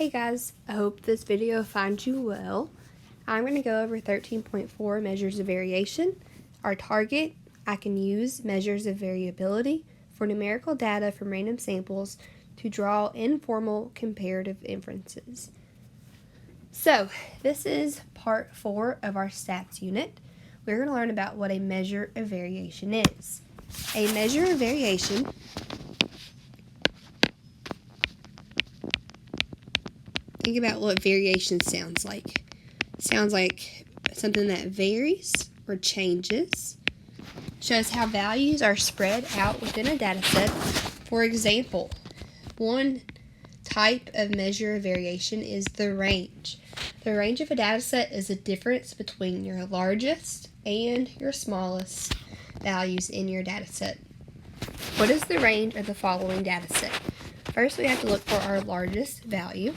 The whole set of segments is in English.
Hey guys, I hope this video finds you well. I'm going to go over 13.4 measures of variation. Our target, I can use measures of variability for numerical data from random samples to draw informal comparative inferences. So, this is part 4 of our stats unit. We're going to learn about what a measure of variation is. A measure of variation think about what variation sounds like. It sounds like something that varies or changes. Shows how values are spread out within a data set. For example, one type of measure of variation is the range. The range of a data set is a difference between your largest and your smallest values in your data set. What is the range of the following data set? First, we have to look for our largest value.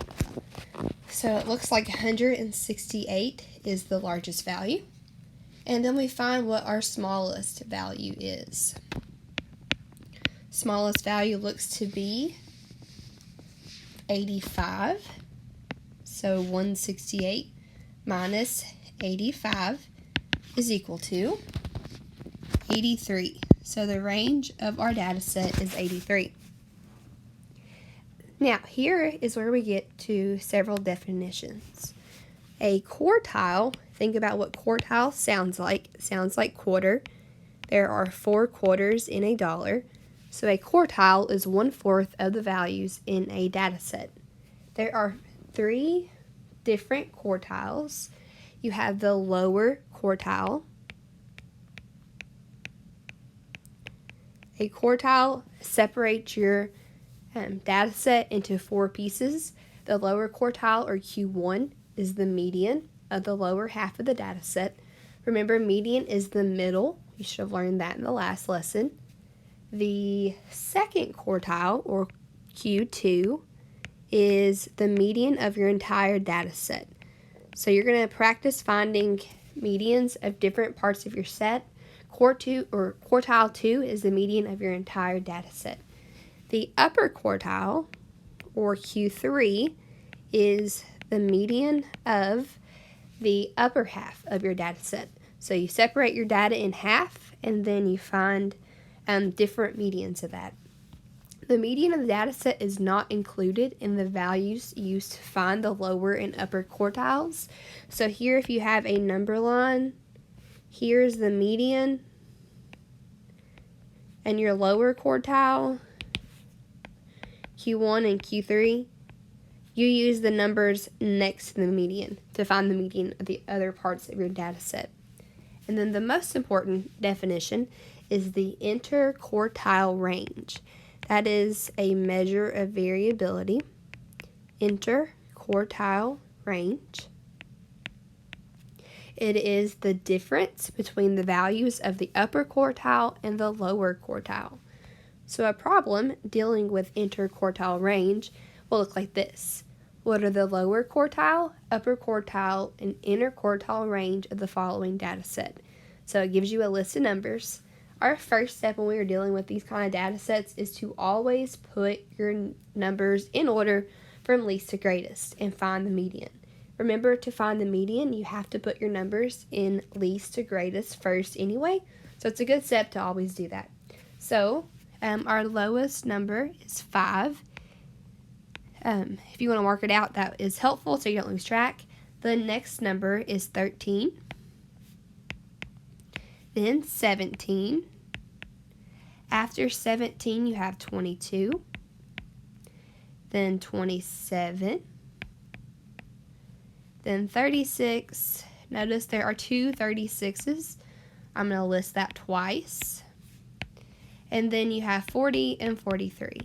So it looks like 168 is the largest value. And then we find what our smallest value is. Smallest value looks to be 85. So 168 minus 85 is equal to 83. So the range of our data set is 83. Now, here is where we get to several definitions. A quartile, think about what quartile sounds like. It sounds like quarter. There are 4 quarters in a dollar. So a quartile is 1/4 of the values in a data set. There are 3 different quartiles. You have the lower quartile. A quartile separates your data set into 4 pieces. The lower quartile, or Q1, is the median of the lower half of the data set. Remember, median is the middle. You should have learned that in the last lesson. The second quartile, or Q2, is the median of your entire data set. So you're going to practice finding medians of different parts of your set. Quartile 2 is the median of your entire data set. The upper quartile, or Q3, is the median of the upper half of your data set. So you separate your data in half, and then you find different medians of that. The median of the data set is not included in the values used to find the lower and upper quartiles. So here, if you have a number line, here's the median, and your lower quartile, Q1 and Q3, you use the numbers next to the median to find the median of the other parts of your data set. And then the most important definition is the interquartile range. That is a measure of variability. Interquartile range. It is the difference between the values of the upper quartile and the lower quartile. So a problem dealing with interquartile range will look like this. What are the lower quartile, upper quartile, and interquartile range of the following data set? So it gives you a list of numbers. Our first step when we are dealing with these kind of data sets is to always put your numbers in order from least to greatest and find the median. Remember, to find the median, you have to put your numbers in least to greatest first anyway. So it's a good step to always do that. So our lowest number is 5. If you want to mark it out, that is helpful so you don't lose track. The next number is 13. Then 17. After 17, you have 22. Then 27. Then 36. Notice there are 2 36s. I'm going to list that twice. And then you have 40 and 43.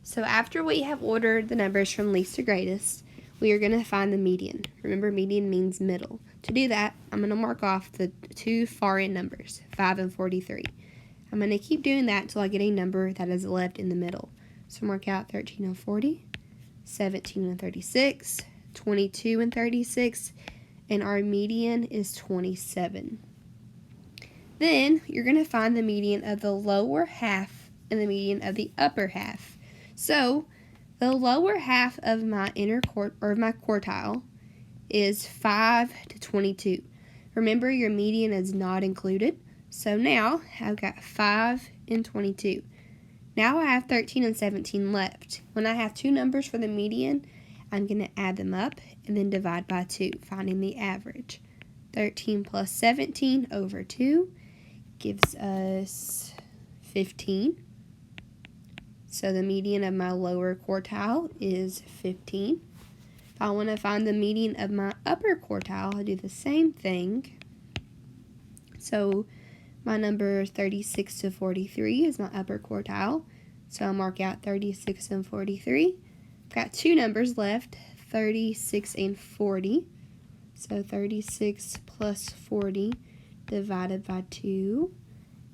So after we have ordered the numbers from least to greatest, we are going to find the median. Remember, median means middle. To do that, I'm going to mark off the 2 far end numbers, 5 and 43. I'm going to keep doing that until I get a number that is left in the middle. So mark out 13 and 40, 17 and 36, 22 and 36, and our median is 27. Then you're going to find the median of the lower half and the median of the upper half. So The lower half of my my quartile is 5 to 22. Remember, your median is not included. So now I've got 5 and 22. Now I have 13 and 17 left. When I have two numbers for the median, I'm going to add them up and then divide by 2, finding the average. 13 plus 17 over 2 gives us 15. So the median of my lower quartile is 15. If I want to find the median of my upper quartile, I do the same thing. So my number 36 to 43 is my upper quartile. So I'll mark out 36 and 43. I've got two numbers left, 36 and 40. So 36 plus 40 divided by 2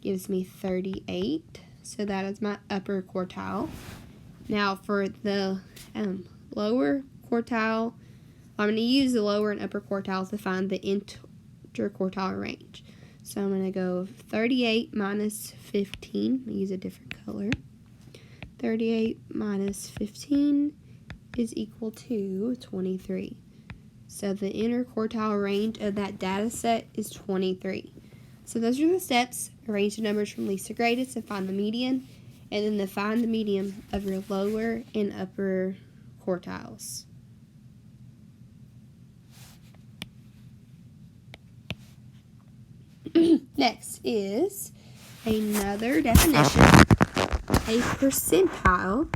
gives me 38. So that is my upper quartile. Now for the lower quartile, I'm going to use the lower and upper quartiles to find the interquartile range. So I'm going to go 38 minus 15. I'll use a different color. 38 minus 15 is equal to 23. So the interquartile range of that data set is 23. So those are the steps. Arrange the numbers from least to greatest and find the median, and then to find the median of your lower and upper quartiles. Next is another definition. A percentile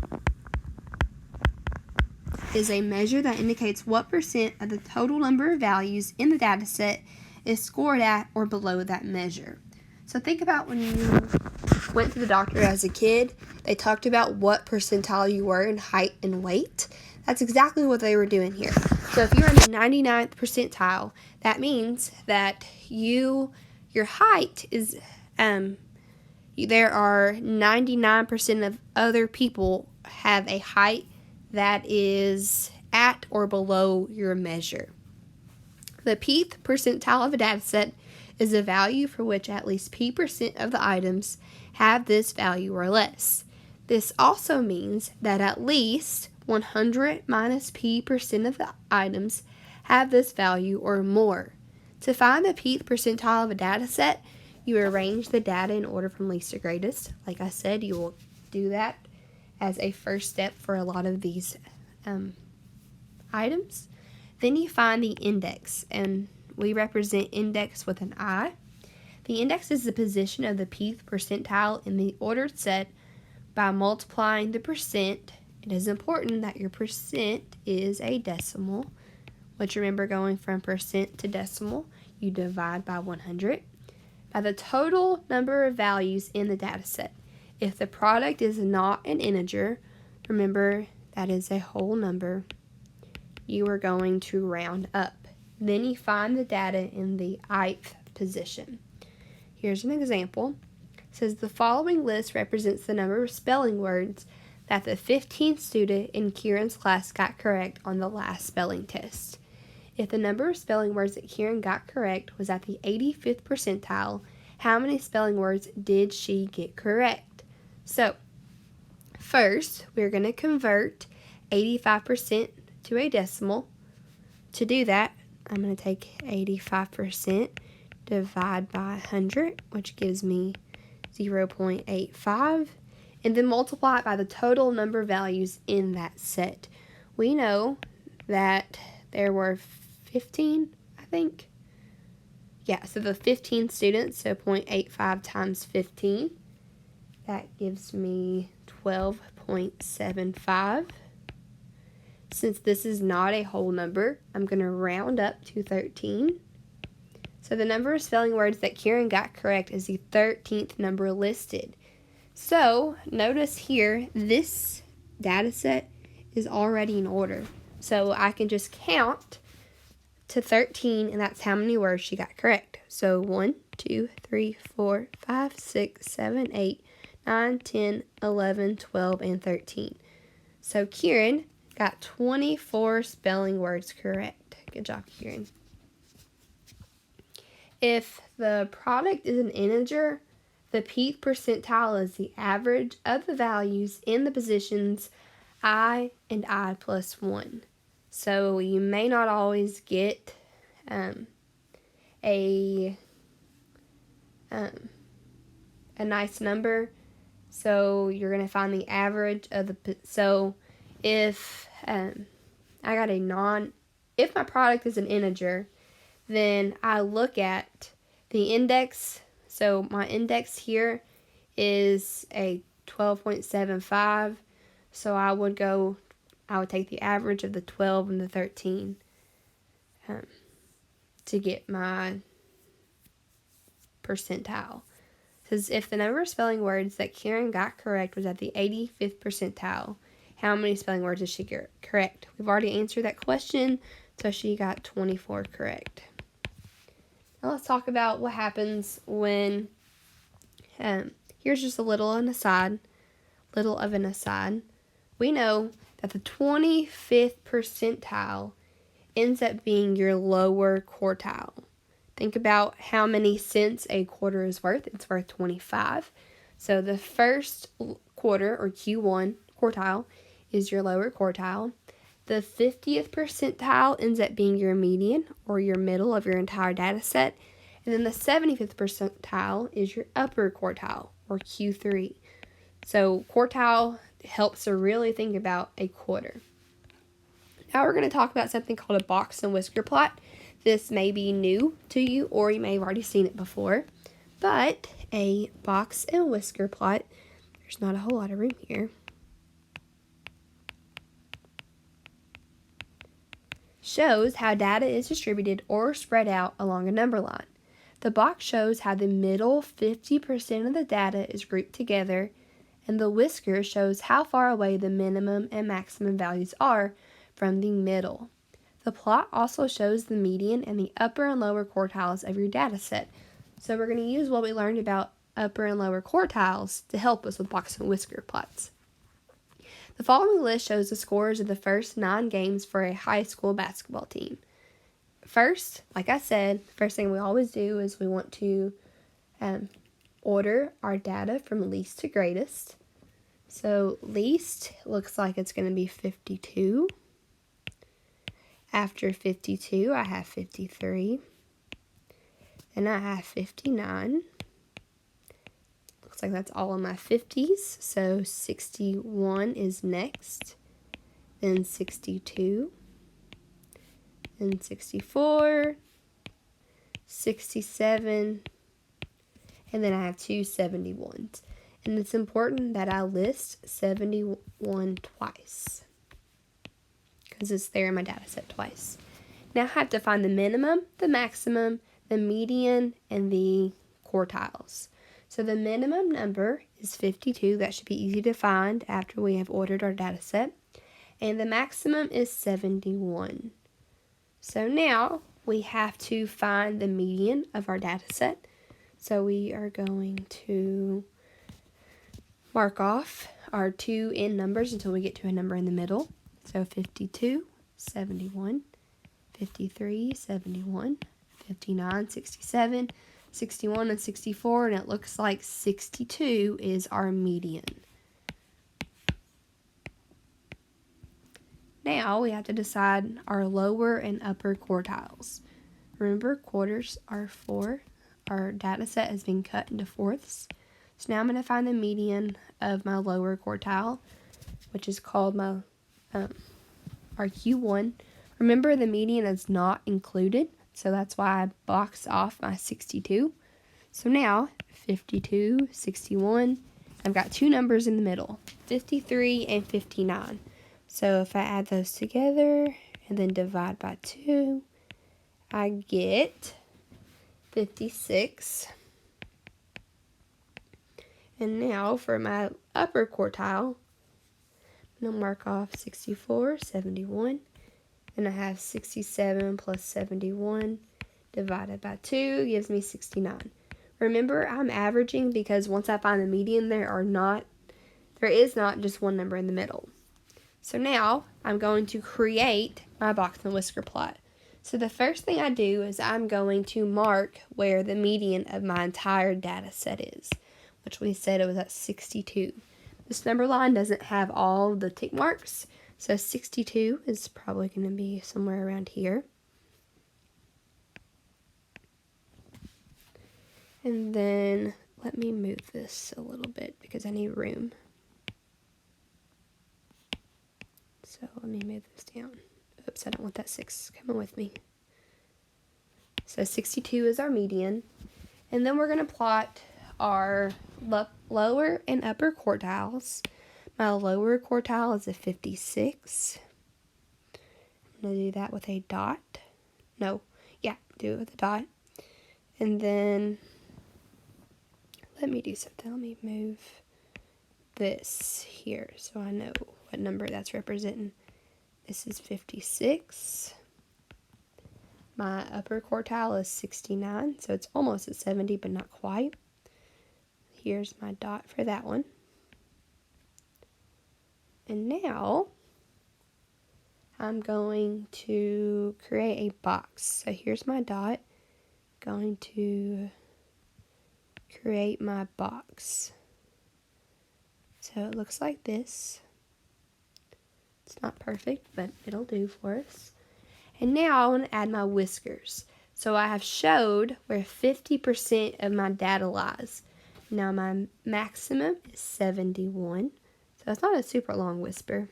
is a measure that indicates what percent of the total number of values in the data set is scored at or below that measure. So think about when you went to the doctor as a kid, they talked about what percentile you were in height and weight. That's exactly what they were doing here. So if you're in the 99th percentile, that means that your height is, there are 99% of other people have a height that is at or below your measure. The pth percentile of a data set is a value for which at least p% of the items have this value or less. This also means that at least 100 minus p% of the items have this value or more. To find the pth percentile of a data set, you arrange the data in order from least to greatest. Like I said, you will do that as a first step for a lot of these items. Then you find the index, and we represent index with an I. The index is the position of the pth percentile in the ordered set by multiplying the percent. It is important that your percent is a decimal, which, remember, going from percent to decimal, you divide by 100, by the total number of values in the data set. If the product is not an integer, remember that is a whole number, you are going to round up. Then you find the data in the ith position. Here's an example. It says the following list represents the number of spelling words that the 15th student in Kieran's class got correct on the last spelling test. If the number of spelling words that Kieran got correct was at the 85th percentile, how many spelling words did she get correct? So, first, we're going to convert 85% to a decimal. To do that, I'm going to take 85%, divide by 100, which gives me 0.85, and then multiply it by the total number of values in that set. We know that there were 15, I think. Yeah, so the 15 students, so 0.85 times 15, that gives me 12.75. Since this is not a whole number, I'm going to round up to 13. So the number of spelling words that Kieran got correct is the 13th number listed. So notice here, this data set is already in order. So I can just count to 13, and that's how many words she got correct. So 1, 2, 3, 4, 5, 6, 7, 8, 9, 10, 11, 12, and 13. So Kieran got 24 spelling words correct. Good job, Kieran. If the product is an integer, the pth percentile is the average of the values in the positions I and I plus 1. So you may not always get a nice number. So you're going to find the average of the, so if I got if my product is an integer, then I look at the index. So my index here is a 12.75. So I would take the average of the 12 and the 13 to get my percentile. Because if the number of spelling words that Karen got correct was at the 85th percentile, how many spelling words did she get correct? We've already answered that question, so she got 24 correct. Now let's talk about what happens when, here's just a little of an aside. We know that the 25th percentile ends up being your lower quartile. Think about how many cents a quarter is worth. It's worth 25. So the first quarter, or Q1 quartile, is your lower quartile. The 50th percentile ends up being your median, or your middle of your entire data set. And then the 75th percentile is your upper quartile, or Q3. So quartile helps to really think about a quarter. Now we're going to talk about something called a box and whisker plot. This may be new to you, or you may have already seen it before. But a box and whisker plot, there's not a whole lot of room here, shows how data is distributed or spread out along a number line. The box shows how the middle 50% of the data is grouped together, and the whisker shows how far away the minimum and maximum values are from the middle. The plot also shows the median and the upper and lower quartiles of your data set. So we're going to use what we learned about upper and lower quartiles to help us with box and whisker plots. The following list shows the scores of the first 9 games for a high school basketball team. First, like I said, the first thing we always do is we want to order our data from least to greatest. So least looks like it's going to be 52. After 52, I have 53. Then I have 59. Looks like that's all of my 50s. So 61 is next. Then 62. Then 64. 67. And then I have 2 71s. And it's important that I list 71 twice, because it's there in my data set twice. Now I have to find the minimum, the maximum, the median, and the quartiles. So the minimum number is 52. That should be easy to find after we have ordered our data set. And the maximum is 71. So now we have to find the median of our data set. So we are going to mark off our 2 end numbers until we get to a number in the middle. So 52, 71, 53, 71, 59, 67, 61, and 64, and it looks like 62 is our median. Now we have to decide our lower and upper quartiles. Remember, quarters are 4. Our data set has been cut into fourths. So now I'm going to find the median of my lower quartile, which is called my our Q1. Remember, the median is not included, so that's why I box off my 62. So now 52, 61, I've got 2 numbers in the middle, 53 and 59. So if I add those together and then divide by 2, I get 56. And now for my upper quartile, I'm going to mark off 64, 71, and I have 67 plus 71 divided by 2 gives me 69. Remember, I'm averaging because once I find the median, there is not just one number in the middle. So now I'm going to create my box and whisker plot. So the first thing I do is I'm going to mark where the median of my entire data set is, which we said it was at 62. This number line doesn't have all the tick marks, so 62 is probably going to be somewhere around here. And then let me move this a little bit because I need room. So let me move this down. Oops, I don't want that 6 coming with me. So 62 is our median. And then we're going to plot our lower and upper quartiles. My lower quartile is a 56. I'm going to do that with a dot. No, yeah, do it with a dot. And then let me do something. Let me move this here so I know what number that's representing. This is 56. My upper quartile is 69, so it's almost at 70, but not quite. Here's my dot for that one. And now I'm going to create a box. So here's my dot. Going to create my box. So it looks like this. It's not perfect, but it'll do for us. And now I want to add my whiskers. So I have showed where 50% of my data lies. Now my maximum is 71. So it's not a super long whisker,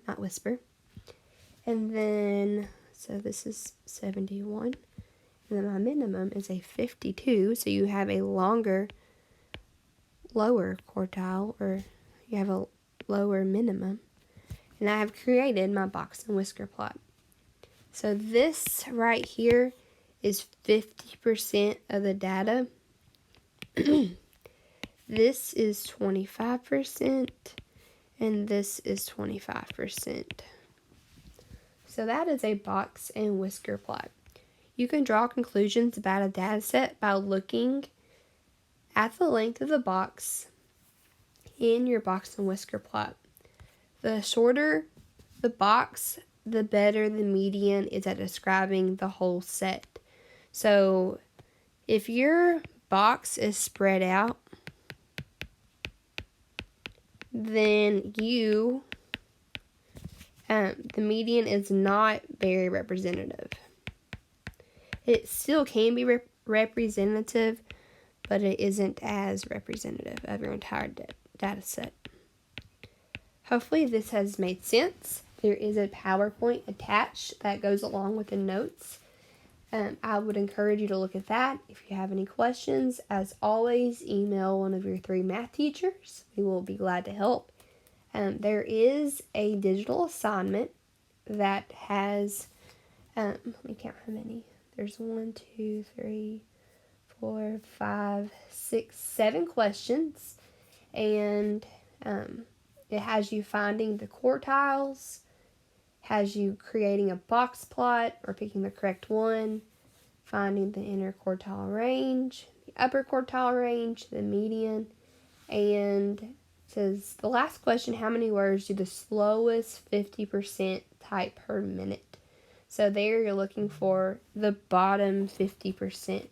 not whisper. And then, so this is 71. And then my minimum is a 52. So you have a lower quartile, or you have a lower minimum. And I have created my box and whisker plot. So this right here is 50% of the data. This is 25%, and this is 25%. So that is a box and whisker plot. You can draw conclusions about a data set by looking at the length of the box in your box and whisker plot. The shorter the box, the better the median is at describing the whole set. So if your box is spread out, then the median is not very representative. It still can be representative, but it isn't as representative of your entire data set. Hopefully this has made sense. There is a PowerPoint attached that goes along with the notes. I would encourage you to look at that. If you have any questions, as always, email one of your 3 math teachers. We will be glad to help. There is a digital assignment that has, let me count how many. There's 1, 2, 3, 4, 5, 6, 7 questions. And it has you finding the quartiles, has you creating a box plot or picking the correct one, finding the interquartile range, the upper quartile range, the median, and it says the last question, how many words do the slowest 50% type per minute? So there you're looking for the bottom 50%.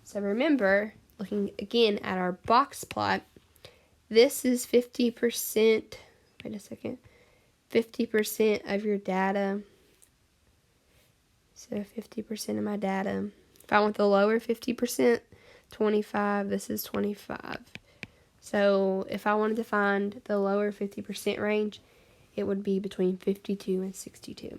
So remember, looking again at our box plot, this is 50%, wait a second, 50% of your data. So 50% of my data. If I want the lower 50%, 25, this is 25. So if I wanted to find the lower 50% range, it would be between 52 and 62.